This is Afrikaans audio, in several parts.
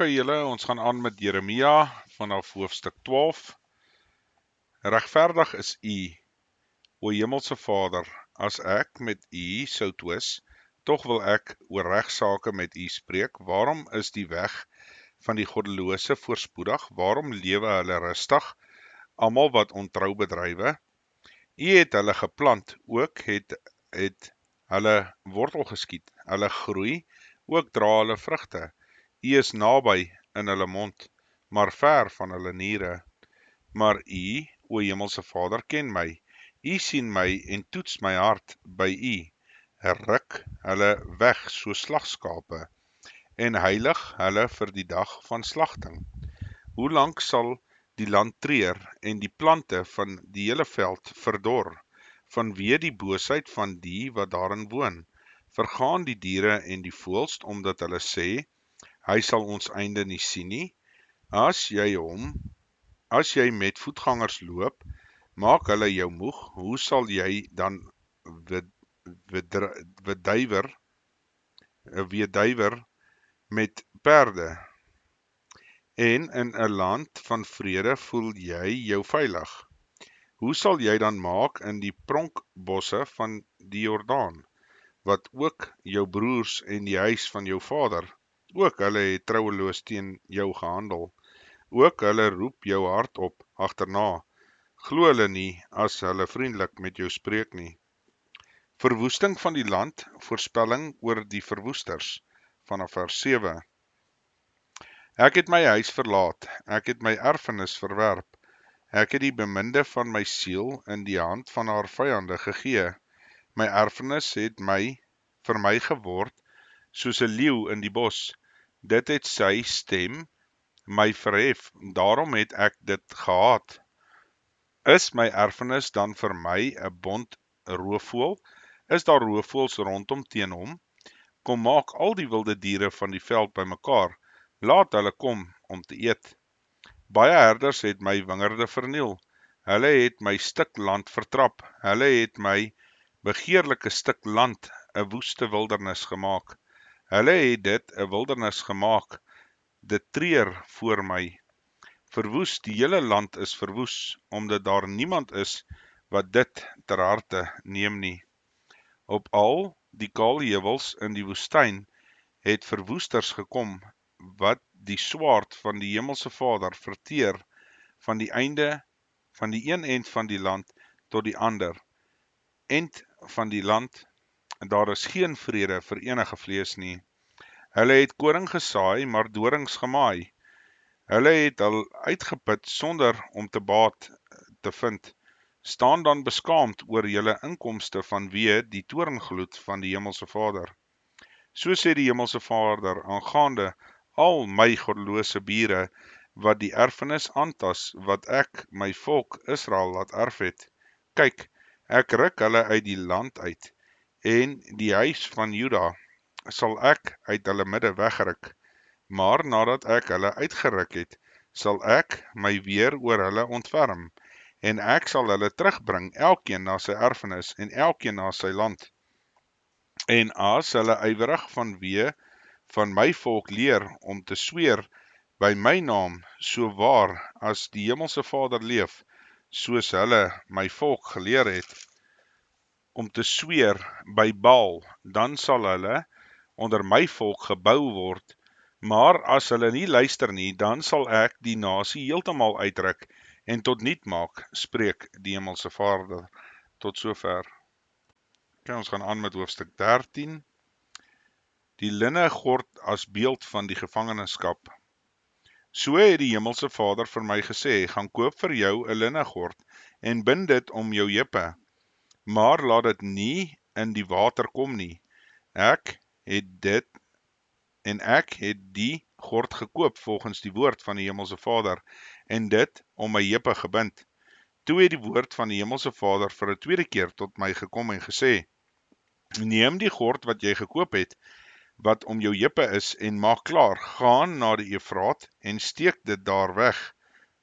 OK julle, ons gaan aan met Jeremia vanaf hoofstuk 12. Regverdig is U, o Hemelse Vader, as ek met U sou twis, tog wil ek oor regsake met U spreek. Waarom is die weg van die goddelose voorspoedig? Waarom lewe hulle rustig, almal wat ontrou bedrywe? U het hulle geplant, ook het hulle wortel geskiet, hulle groei, ook dra hulle vrugte. U is naby in hulle mond, maar ver van hulle niere. Maar U, o Hemelse Vader, ken my. U sien my en toets my hart by U. Ruk hulle weg so slagskape en heilig hulle vir die dag van slagting. Hoe lank sal die land treur en die plante van die hele veld verdor, vanweë die boosheid van die wat daarin woon? Vergaan die diere en die voëls, omdat hulle sê, hy sal ons einde nie sien nie. As jy met voetgangers loop, maak hulle jou moeg. Hoe sal jy dan weduiwer met perde? En in 'n land van vrede voel jy jou veilig. Hoe sal jy dan maak in die pronkbosse van die Jordaan, wat ook jou broers en die huis van jou vader, ook hulle het trouweloos teen jou gehandel, ook hulle roep jou hart op agterna, glo hulle nie as hulle vriendelik met jou spreek nie. Verwoesting van die land, voorspelling oor die verwoesters, vanaf vers 7. Ek het my huis verlaat, ek het my erfenis verwerp, ek het die beminde van my siel in die hand van haar vyande gegee. My erfenis het vir my geword, soos 'n leeu in die bos. Dit het sy stem my verhef, daarom het ek dit gehaat. Is my erfenis dan vir my 'n bont roofvoël? Is daar roofvoëls rondom teen hom? Kom maak al die wilde diere van die veld bymekaar, laat hulle kom om te eet. Baie herders het my wingerde verniel, hulle het my stuk land vertrap, hulle het my begeerlike stuk land 'n woeste wildernis gemaak. Hulle het dit 'n wildernis gemaak, dit treur voor my. Verwoes, die hele land is verwoes, omdat daar niemand is wat dit ter harte neem nie. Op al die kaalheuwels in die woestyn het verwoesters gekom, wat die swaard van die Hemelse Vader verteer van die een end van die land tot die ander end van die land, en daar is geen vrede vir enige vlees nie. Hulle het koring gesaai, maar dorings gemaai. Hulle het al uitgeput sonder om te baat te vind. Staan dan beskaamd oor julle inkomste vanweë die toorngloed van die Hemelse Vader. So sê die Hemelse Vader aangaande al my goddelose bure, wat die erfenis aantas, wat ek my volk Israel laat erf het. Kyk, ek ruk hulle uit die land uit, en die huis van Juda sal ek uit hulle midde wegruk, maar nadat ek hulle uitgeruk het, sal ek my weer oor hulle ontferm, en ek sal hulle terugbring, elkeen na sy erfenis, en elkeen na sy land. En as hulle ywerig vanweë van my volk leer om te sweer by my naam, so waar as die Hemelse Vader leef, soos hulle my volk geleer het, om te sweer by Baal, dan sal hulle onder my volk gebou word, maar as hulle nie luister nie, dan sal ek die nasie heeltemal uitruk en tot niet maak, spreek die Hemelse Vader. Tot sover. Okay, ons gaan aan met hoofstuk 13. Die linne gord as beeld van die gevangenskap. So het die Hemelse Vader vir my gesê, gaan koop vir jou 'n linne gord en bind dit om jou heupe, maar laat dit nie in die water kom nie. Ek het die gord gekoop volgens die woord van die Hemelse Vader en dit om my heupe gebind. Toe het die woord van die Hemelse Vader vir 'n tweede keer tot my gekom en gesê, neem die gord wat jy gekoop het, wat om jou heupe is, en maak klaar, gaan na die Efraat en steek dit daar weg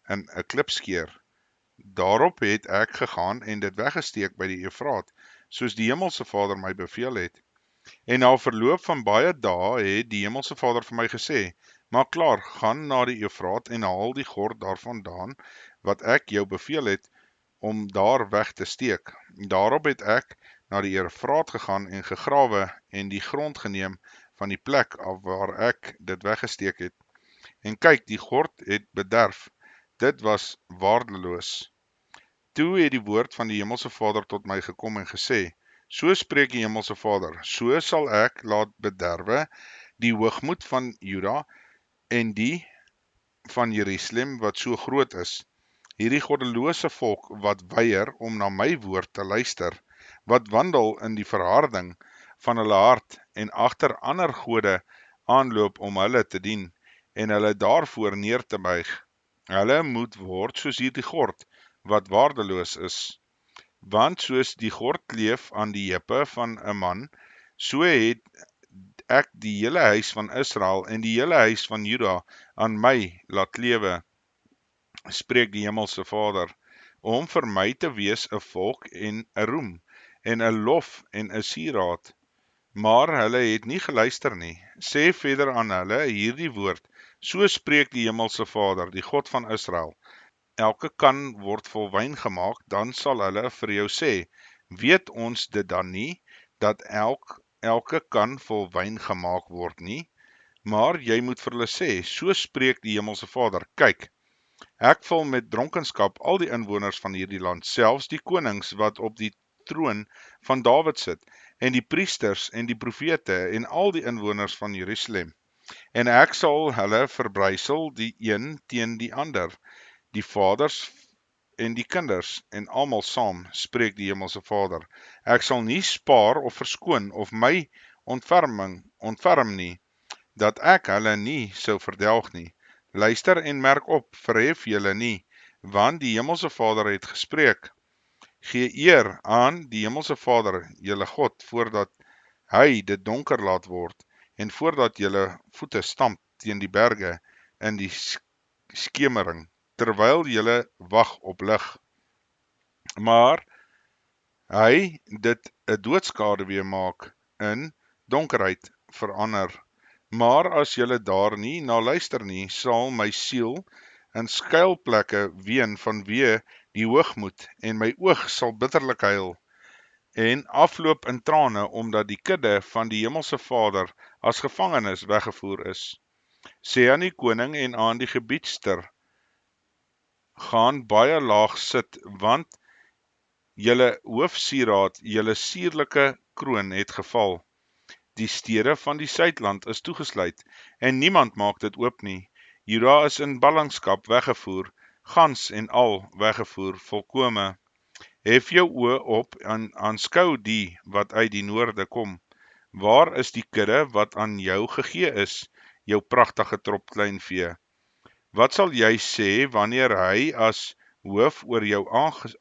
in 'n klipskeer. Daarop het ek gegaan en dit weggesteek by die Efraat, soos die Hemelse Vader my beveel het. En na verloop van baie dae het die Hemelse Vader vir my gesê, Maar klaar, gaan na die Eufraat en haal die gord daarvandaan, wat ek jou beveel het, om daar weg te steek. Daarop het ek na die Eufraat gegaan en gegrawe en die grond geneem van die plek af waar ek dit weggesteek het. En kyk, die gord het bederf, dit was waardeloos. Toe het die woord van die Hemelse Vader tot my gekom en gesê, so spreek die Hemelse Vader, so sal ek laat bederwe die hoogmoed van Juda en die van Jerusalem wat so groot is. Hierdie goddelose volk wat weier om na my woord te luister, wat wandel in die verharding van hulle hart en agter ander gode aanloop om hulle te dien en hulle daarvoor neer te buig. Hulle moet word soos hierdie gord wat waardeloos is. Want soos die gord kleef aan die heupe van 'n man, so het ek die hele huis van Israel en die hele huis van Juda aan my laat klewe, spreek die Hemelse Vader, om vir my te wees 'n volk en 'n roem, en 'n lof en 'n sieraad. Maar hulle het nie geluister nie. Sê verder aan hulle hierdie woord, so spreek die Hemelse Vader, die God van Israel. Elke kan word vol wyn gemaak, dan sal hulle vir jou sê, weet ons dit dan nie, dat elke kan vol wyn gemaak word nie? Maar jy moet vir hulle sê, so spreek die Hemelse Vader, kyk, ek vul met dronkenskap al die inwoners van hierdie land, selfs die konings wat op die troon van Dawid sit, en die priesters en die profete en al die inwoners van Jerusalem. En ek sal hulle verbrysel die een teen die ander, die vaders en die kinders, en almal saam, spreek die Hemelse Vader. Ek sal nie spaar of verskoon of my ontferm nie, dat ek hulle nie sou verdelg nie. Luister en merk op, verhef julle nie, want die Hemelse Vader het gespreek. Gee eer aan die Hemelse Vader, julle God, voordat hy dit donker laat word, en voordat julle voete stamp teen die berge in die skemering, terwyl julle wag op lig. Maar hy dit 'n doodskaduwee maak, in donkerheid verander. Maar as julle daar nie na luister nie, sal my siel in skuilplekke ween vanweë die hoogmoed, en my oog sal bitterlik huil, en afloop in trane, omdat die kudde van die Hemelse Vader as gevangenes weggevoer is. Sê aan die koning en aan die gebiedster, gaan baie laag sit, want julle hoofsieraad, julle sierlike kroon het geval. Die stede van die Suidland is toegesluit, en niemand maak dit oop nie. Juda is in ballingskap weggevoer, gans en al weggevoer, volkome. Hef jou oë op en aanskou die wat uit die noorde kom. Waar is die kudde wat aan jou gegee is, jou pragtige trop kleinvee? Wat sal jy sê wanneer hy as hoof oor jou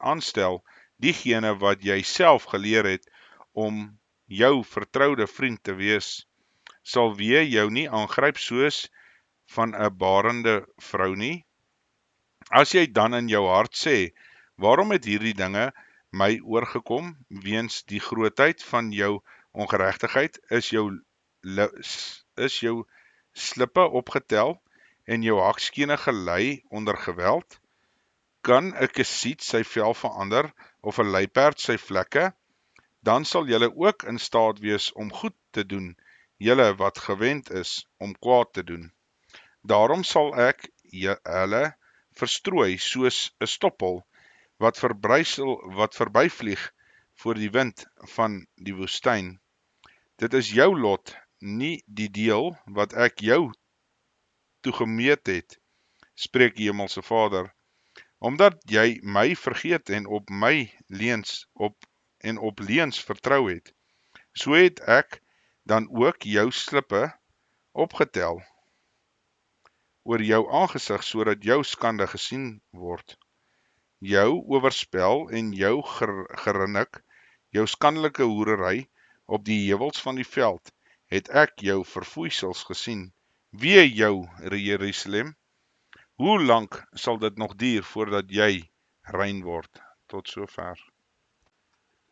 aanstel, diegene wat jy self geleer het om jou vertroude vriend te wees? Sal wie jou nie aangryp soos van 'n barende vrou nie? As jy dan in jou hart sê, waarom het hierdie dinge my oorgekom, weens die grootheid van jou ongeregtigheid, is jou slippe opgetel, en jou hakskene gelei onder geweld? Kan 'n kesiet sy vel verander, of 'n luiperd sy vlekke? Dan sal julle ook in staat wees om goed te doen, julle wat gewend is om kwaad te doen. Daarom sal ek hulle verstrooi soos 'n stoppel, wat verbyvlieg voor die wind van die woestyn. Dit is jou lot, nie die deel wat ek jou toegemeet het, spreek die Hemelse Vader, omdat jy my vergeet en op leens vertrou het. So het ek dan ook jou slippe opgetel oor jou aangesig, sodat jou skande gesien word. Jou oorspel en jou gerinnik, jou skandelike hoerery op die heuwels van die veld, het ek jou verfoeisels gesien. Wee jou, Jerusalem, hoe lank sal dit nog duur voordat jy rein word? Tot sover.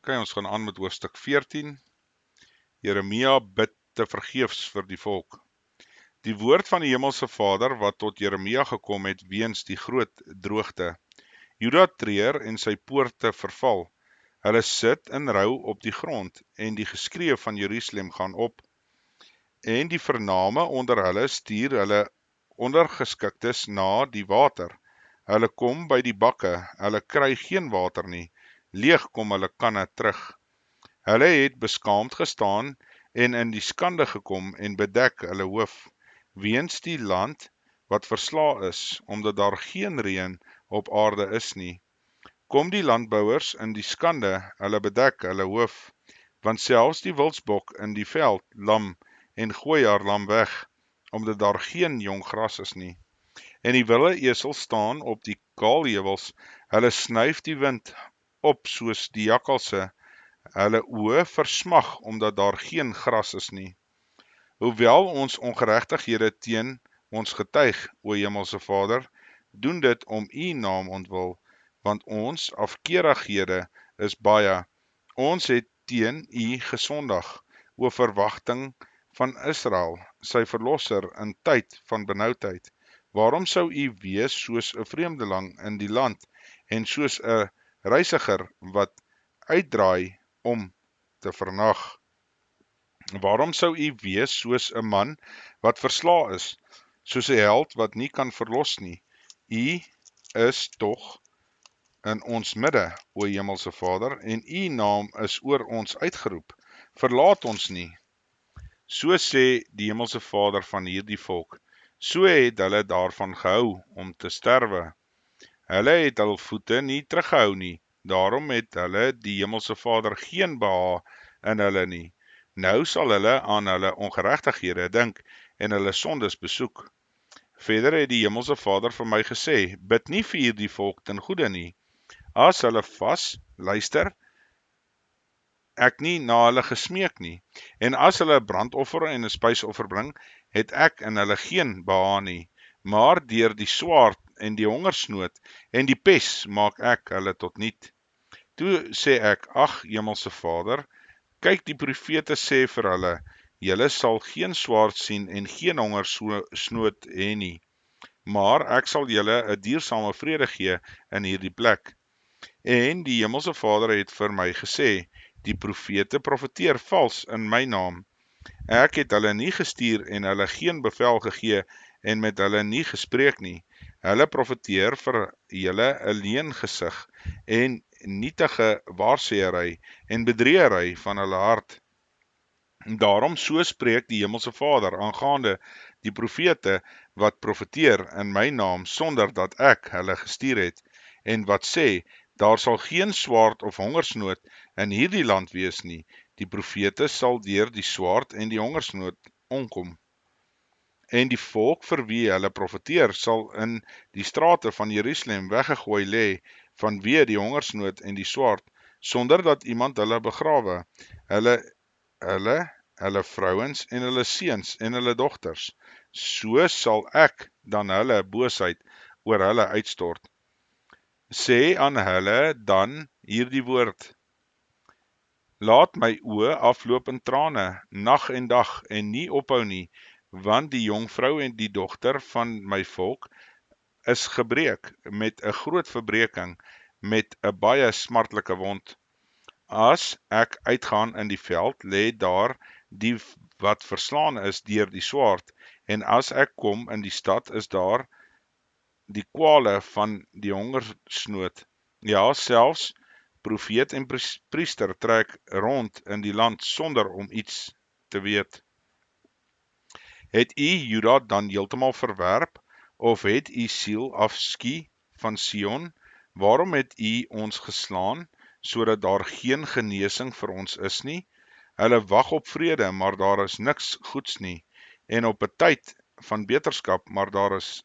Ons gaan aan met hoofstuk 14. Jeremia bid te vergeefs vir die volk. Die woord van die Hemelse Vader wat tot Jeremia gekom het weens die groot droogte. Juda treur en sy poorte verval. Hulle sit in rou op die grond en die geskree van Jerusalem gaan op. En die vername onder hulle stuur hulle ondergeskiktes na die water. Hulle kom by die bakke, hulle kry geen water nie, leeg kom hulle kanne terug. Hulle het beskaamd gestaan en in die skande gekom en bedek hulle hoof, weens die land wat versla is, omdat daar geen reën op aarde is nie. Kom die landbouers in die skande, hulle bedek hulle hoof, want selfs die wildsbok in die veld lam en gooi haar lam weg, omdat daar geen jong gras is nie. En die wilde esel staan op die kaalheuwels, hulle snuif die wind op soos die jakkalse, hulle oë versmag, omdat daar geen gras is nie. Hoewel ons ongeregtighede teen ons getuig, o Hemelse Vader, doen dit om u naam ontwil, want ons afkeerighede is baie. Ons het teen u gesondig, o verwagting van Israel, sy verlosser in tyd van benoudheid. Waarom sou u wees soos 'n vreemdeling in die land en soos 'n reisiger wat uitdraai om te vernag? Waarom sou u wees soos 'n man wat versla is, soos 'n held wat nie kan verlos nie? U is tog in ons midde, o Hemelse Vader, en u naam is oor ons uitgeroep. Verlaat ons nie. So sê die Hemelse Vader van hierdie volk. So het hulle daarvan gehou om te sterwe. Hulle het hul voete nie teruggehou nie. Daarom het hulle die Hemelse Vader geen behaag in hulle nie. Nou sal hulle aan hulle ongeregtighede dink en hulle sondes besoek. Verder het die Hemelse Vader vir my gesê, bid nie vir hierdie volk ten goeie nie. As hulle vas, luister, ek nie na hulle gesmeek nie. En as hulle 'n brandoffer en 'n spysoffer bring, het ek in hulle geen behaag nie. Maar deur die swaard en die hongersnood en die pes maak ek hulle tot niet. Toe sê ek, ag Hemelse Vader, kyk, die profete sê vir hulle, julle sal geen swaard sien en geen hongersnood hê nie, maar ek sal julle 'n duursame vrede gee in hierdie plek. En die Hemelse Vader het vir my gesê, die profete profeteer vals in my naam. Ek het hulle nie gestuur en hulle geen bevel gegee en met hulle nie gespreek nie. Hulle profeteer vir julle 'n leengesig en nietige waarsêery en bedriegery van hulle hart. Daarom so spreek die Hemelse Vader aangaande die profete wat profeteer in my naam sonder dat ek hulle gestuur het, en wat sê, daar sal geen swaard of hongersnood in hierdie land wees nie. Die profete sal deur die swaard en die hongersnood omkom. En die volk vir wie hulle profeteer sal in die strate van Jerusalem weggegooi lê vanweë die hongersnood en die swaard, sonder dat iemand hulle begrawe, hulle vrouens en hulle seuns en hulle dogters. So sal ek dan hulle boosheid oor hulle uitstort. Sê aan hulle dan hierdie woord: laat my oë afloop in trane, nag en dag, en nie ophou nie, want die jongvrou en die dogter van my volk is gebreek met 'n groot verbreking, met 'n baie smartlike wond. As ek uitgaan in die veld, lê daar die wat verslaan is deur die swaard, en as ek kom in die stad, is daar die kwale van die hongersnood. Ja, selfs profeet en priester trek rond in die land sonder om iets te weet. Het u Juda dan heeltemal verwerp, of het u siel afskie van Sion? Waarom het u ons geslaan, sodat daar geen genesing vir ons is nie? Hulle wag op vrede, maar daar is niks goeds nie, en op 'n tyd van beterskap, maar daar is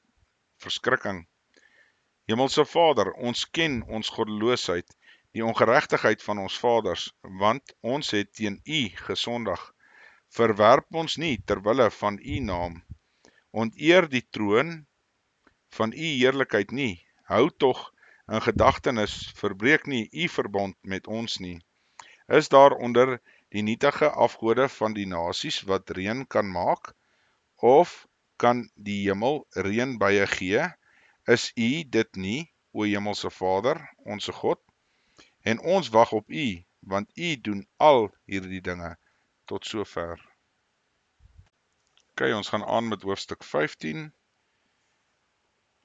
verskrikking. Hemelse Vader, ons ken ons goddeloosheid, die ongeregtigheid van ons vaders, want ons het teen u gesondig. Verwerp ons nie terwille van u naam. Onteer die troon van u heerlikheid nie. Hou tog in gedagtenis, verbreek nie u verbond met ons nie. Is daar onder die nietige afgode van die nasies wat reën kan maak? Of kan die hemel reënbuie gee? Is U dit nie, o Hemelse Vader, onse God? En ons wag op U, want U doen al hierdie dinge. Tot sover. OK, ons gaan aan met hoofstuk 15.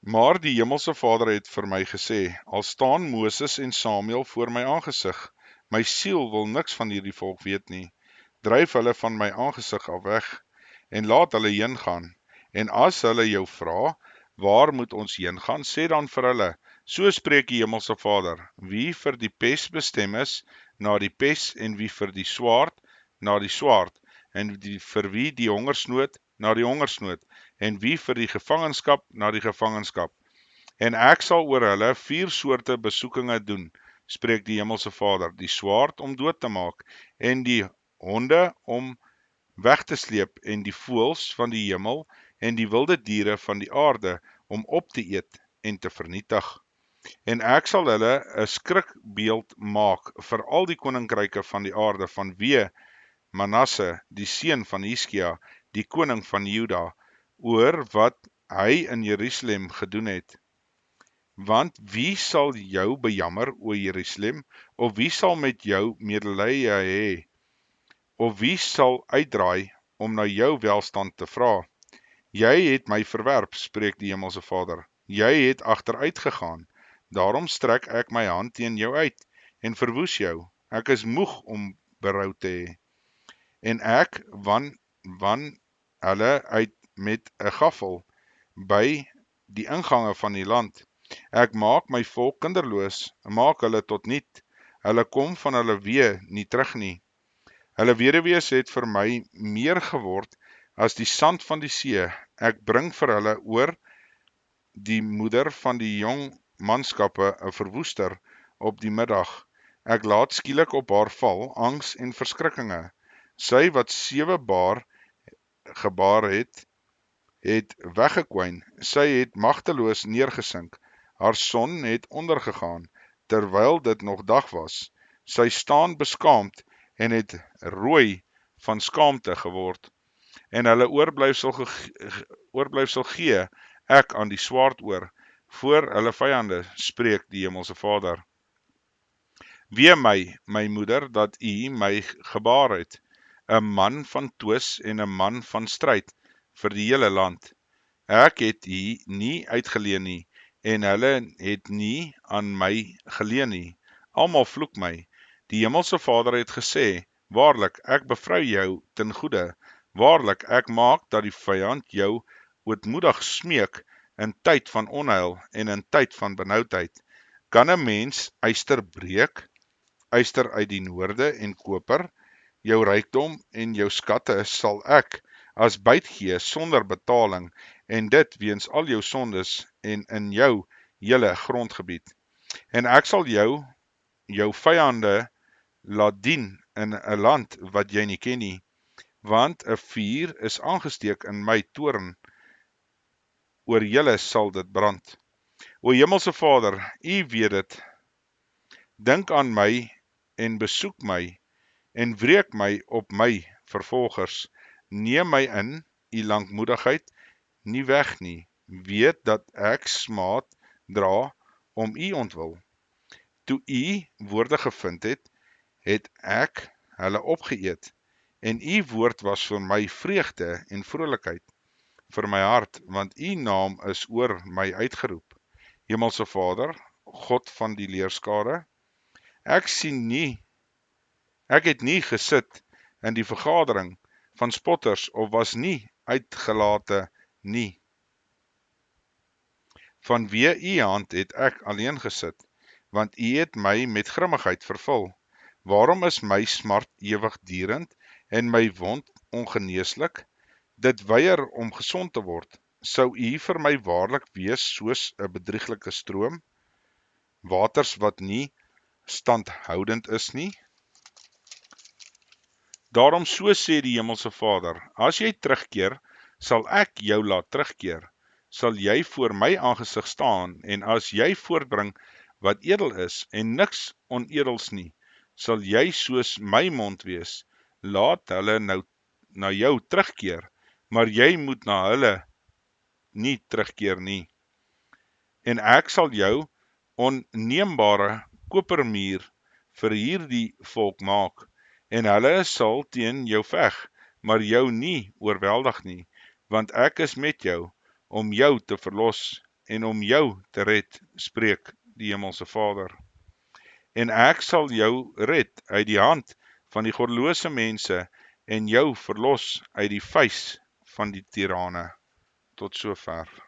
Maar die Hemelse Vader het vir my gesê, al staan Moses en Samuel voor my aangesig, my siel wil niks van hierdie volk weet nie. Dryf hulle van my aangesig af weg, en laat hulle heen gaan. En as hulle jou vra, waar moet ons heen gaan, sê dan vir hulle, so spreek die Hemelse Vader, wie vir die pes bestem is, na die pes, en wie vir die swaard, na die swaard, en vir wie die hongersnood, na die hongersnood, en wie vir die gevangenskap, na die gevangenskap. En ek sal oor hulle 4 soorte besoekinge doen, spreek die Hemelse Vader, die swaard om dood te maak, en die honde om weg te sleep, en die voëls van die hemel, en die wilde diere van die aarde, om op te eet en te vernietig. En ek sal hulle 'n skrikbeeld maak vir al die koninkryke van die aarde, vanweë Manasse, die seun van Hiskia, die koning van Juda, oor wat hy in Jerusalem gedoen het. Want wie sal jou bejammer, o Jerusalem, of wie sal met jou medelee hê, of wie sal uitdraai om na jou welstand te vra? Jy het my verwerp, spreek die Hemelse Vader. Jy het agteruit gegaan. Daarom strek ek my hand teen jou uit en verwoes jou. Ek is moeg om berou te hê. En ek wan hulle uit met 'n gaffel by die ingange van die land. Ek maak my volk kinderloos, maak hulle tot niet. Hulle kom van hulle weë nie terug nie. Hulle weduwees het vir my meer geword as die sand van die see. Ek bring vir hulle oor die moeder van die jong manskappe 'n verwoester op die middag. Ek laat skielik op haar val angs en verskrikkinge. Sy wat 7 baar gebaar het weggekwyn. Sy het magteloos neergesink. Haar son het ondergegaan, terwyl dit nog dag was. Sy staan beskaamd en het rooi van skaamte geword. En hulle oorblyfsel gee ek aan die swaard oor, voor hulle vyande, spreek die Hemelse Vader. Wee my moeder, dat U my gebaar het, 'n man van twis en 'n man van stryd vir die hele land. Ek het U nie uitgeleen nie, en hulle het nie aan my geleen nie. Almal vloek my. Die Hemelse Vader het gesê, waarlik, ek bevrou jou ten goeie. Waarlik, ek maak dat die vyand jou ootmoedig smeek in tyd van onheil en in tyd van benoudheid. Kan 'n mens yster breek, yster uit die noorde en koper? Jou rykdom en jou skatte sal ek as byt gee sonder betaling, en dit weens al jou sondes en in jou hele grondgebied. En ek sal jou vyande laat dien in 'n land wat jy nie ken nie, want 'n vuur is aangesteek in my toorn, oor julle sal dit brand. O Hemelse Vader, U weet dit. Dink aan my en besoek my en wreek my op my vervolgers. Neem my in U lankmoedigheid nie weg nie. Weet dat ek smaad dra om U ontwil. Toe U woorde gevind het, het ek hulle opgeëet, en U woord was vir my vreugde en vrolikheid vir my hart, want U naam is oor my uitgeroep. Hemelse Vader, God van die leerskare, ek het nie gesit in die vergadering van spotters of was nie uitgelate nie. Vanweë U hand het ek alleen gesit, want U het my met grimmigheid vervul. Waarom is my smart ewigdurend en my wond ongeneeslik? Dit weier om gesond te word. Sou U vir my waarlik wees soos 'n bedrieglike stroom, waters wat nie standhoudend is nie? Daarom so sê die Hemelse Vader, as jy terugkeer, sal ek jou laat terugkeer. Sal jy voor my aangesig staan, en as jy voortbring wat edel is, en niks onedels nie, sal jy soos my mond wees. Laat hulle nou na jou terugkeer, maar jy moet na hulle nie terugkeer nie. En ek sal jou onneembare kopermuur vir hierdie volk maak, en hulle sal teen jou veg, maar jou nie oorweldig nie, want ek is met jou, om jou te verlos, en om jou te red, spreek die Hemelse Vader. En ek sal jou red uit die hand van die goddelose mense, en jou verlos uit die vuis van die tirane. Tot sover.